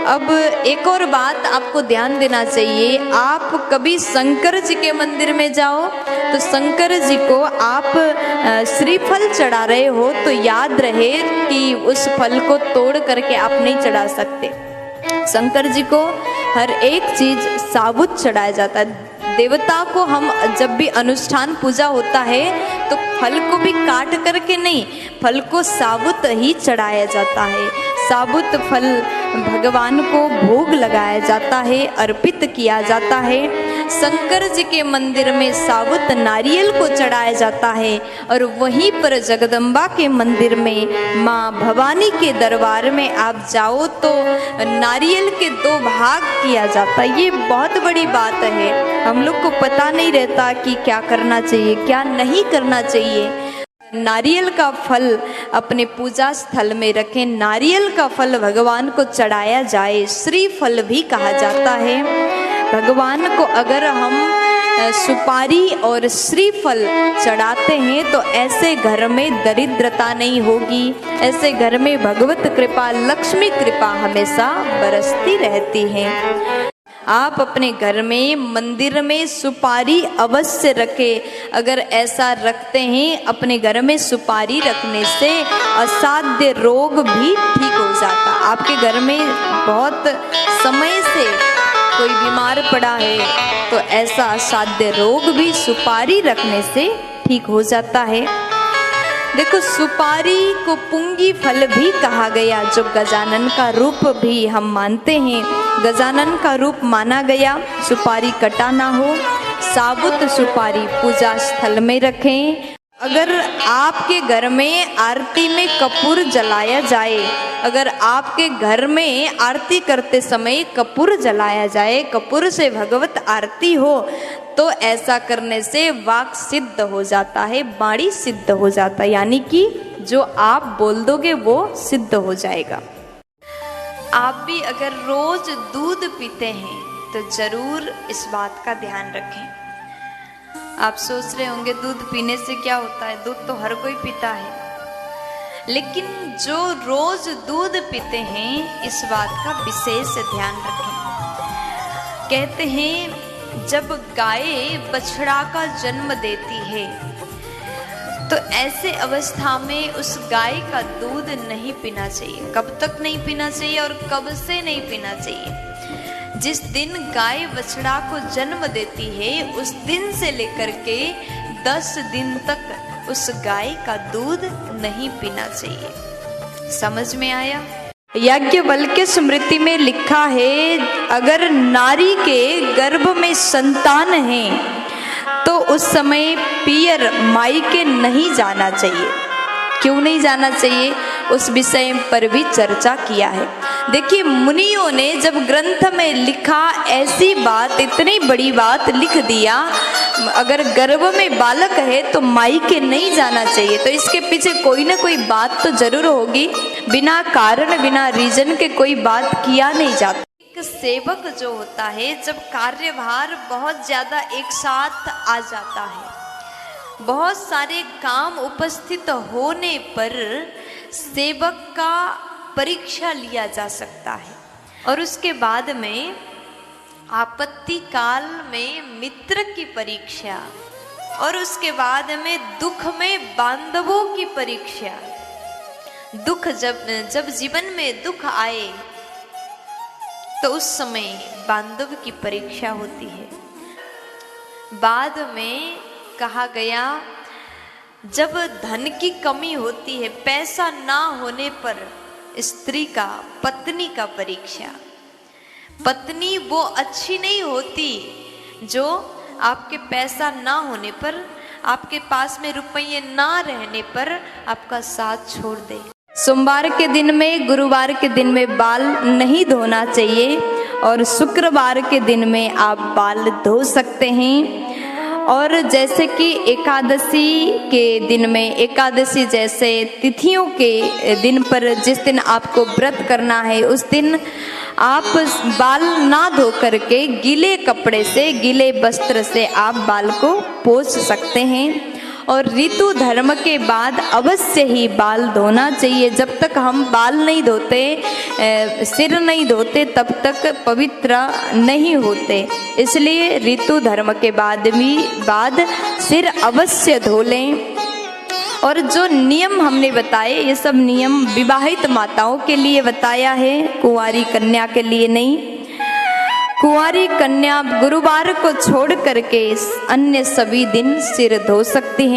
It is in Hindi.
अब एक और बात आपको ध्यान देना चाहिए, आप कभी शंकर जी के मंदिर में जाओ तो शंकर जी को आप श्रीफल चढ़ा रहे हो तो याद रहे कि उस फल को तोड़ करके आप नहीं चढ़ा सकते। शंकर जी को हर एक चीज साबुत चढ़ाया जाता है। देवता को हम जब भी अनुष्ठान पूजा होता है तो फल को भी काट करके नहीं, फल को साबुत ही चढ़ाया जाता है। साबुत फल भगवान को भोग लगाया जाता है, अर्पित किया जाता है। शंकर जी के मंदिर में साबुत नारियल को चढ़ाया जाता है और वहीं पर जगदम्बा के मंदिर में माँ भवानी के दरबार में आप जाओ तो नारियल के 2 भाग किया जाता है। ये बहुत बड़ी बात है, हम लोग को पता नहीं रहता कि क्या करना चाहिए क्या नहीं करना चाहिए। नारियल का फल अपने पूजा स्थल में रखें, नारियल का फल भगवान को चढ़ाया जाए, श्रीफल भी कहा जाता है। भगवान को अगर हम सुपारी और श्रीफल चढ़ाते हैं तो ऐसे घर में दरिद्रता नहीं होगी, ऐसे घर में भगवत कृपा लक्ष्मी कृपा हमेशा बरसती रहती है। आप अपने घर में मंदिर में सुपारी अवश्य रखें। अगर ऐसा रखते हैं, अपने घर में सुपारी रखने से असाध्य रोग भी ठीक हो जाता। आपके घर में बहुत समय से कोई बीमार पड़ा है तो ऐसा असाध्य रोग भी सुपारी रखने से ठीक हो जाता है। देखो, सुपारी को पुंगी फल भी कहा गया, जो गजानन का रूप भी हम मानते हैं, गजानन का रूप माना गया। सुपारी कटा ना हो, साबुत सुपारी पूजा स्थल में रखें। अगर आपके घर में आरती में कपूर जलाया जाए, अगर आपके घर में आरती करते समय कपूर जलाया जाए, कपूर से भगवत आरती हो तो ऐसा करने से वाक सिद्ध हो जाता है, वाणी सिद्ध हो जाता है, यानी कि जो आप बोल दोगे वो सिद्ध हो जाएगा। आप भी अगर रोज दूध पीते हैं तो जरूर इस बात का ध्यान रखें। आप सोच रहे होंगे दूध पीने से क्या होता है, दूध तो हर कोई पीता है, लेकिन जो रोज दूध पीते हैं इस बात का विशेष ध्यान रखें। कहते हैं जब गाय बछड़ा का जन्म देती है तो ऐसे अवस्था में उस गाय का दूध नहीं पीना चाहिए। कब तक नहीं पीना चाहिए और कब से नहीं पीना चाहिए? जिस दिन गाय बछड़ा को जन्म देती है उस दिन से लेकर के 10 दिन तक उस गाय का दूध नहीं पीना चाहिए। समझ में आया? याज्ञवल्क्य स्मृति में लिखा है, अगर नारी के गर्भ में संतान है तो उस समय पियर मायके नहीं जाना चाहिए। क्यों नहीं जाना चाहिए, उस विषय पर भी चर्चा किया है। देखिए, मुनियों ने जब ग्रंथ में लिखा, ऐसी बात, इतनी बड़ी बात लिख दिया, अगर गर्भ में बालक है तो मायके नहीं जाना चाहिए, तो इसके पीछे कोई ना कोई बात तो जरूर होगी। बिना कारण बिना रीजन के कोई बात किया नहीं जाता। एक सेवक जो होता है, जब कार्यभार बहुत ज्यादा एक साथ आ जाता है, बहुत सारे काम उपस्थित होने पर सेवक का परीक्षा लिया जा सकता है और उसके बाद में आपत्ति काल में मित्र की परीक्षा और उसके बाद में दुख में बांधवों की परीक्षा। दुख जब जीवन में दुख आए तो उस समय बांधव की परीक्षा होती है। बाद में कहा गया, जब धन की कमी होती है, पैसा ना होने पर स्त्री का, पत्नी का परीक्षा। पत्नी वो अच्छी नहीं होती जो आपके पैसा ना होने पर, आपके पास में रुपये ना रहने पर आपका साथ छोड़ दे। सोमवार के दिन में, गुरुवार के दिन में बाल नहीं धोना चाहिए और शुक्रवार के दिन में आप बाल धो सकते हैं। और जैसे कि एकादशी के दिन में, एकादशी जैसे तिथियों के दिन पर जिस दिन आपको व्रत करना है उस दिन आप बाल ना धो करके गीले कपड़े से, गीले वस्त्र से आप बाल को पोंछ सकते हैं। और ऋतु धर्म के बाद अवश्य ही बाल धोना चाहिए। जब तक हम बाल नहीं धोते, सिर नहीं धोते, तब तक पवित्र नहीं होते। इसलिए ऋतु धर्म के बाद सिर अवश्य धो लें। और जो नियम हमने बताए, ये सब नियम विवाहित माताओं के लिए बताया है, कुंवारी कन्या के लिए नहीं। कुंवारी कन्या गुरुवार को छोड़ करके अन्य सभी दिन सिर धो सकती हैं।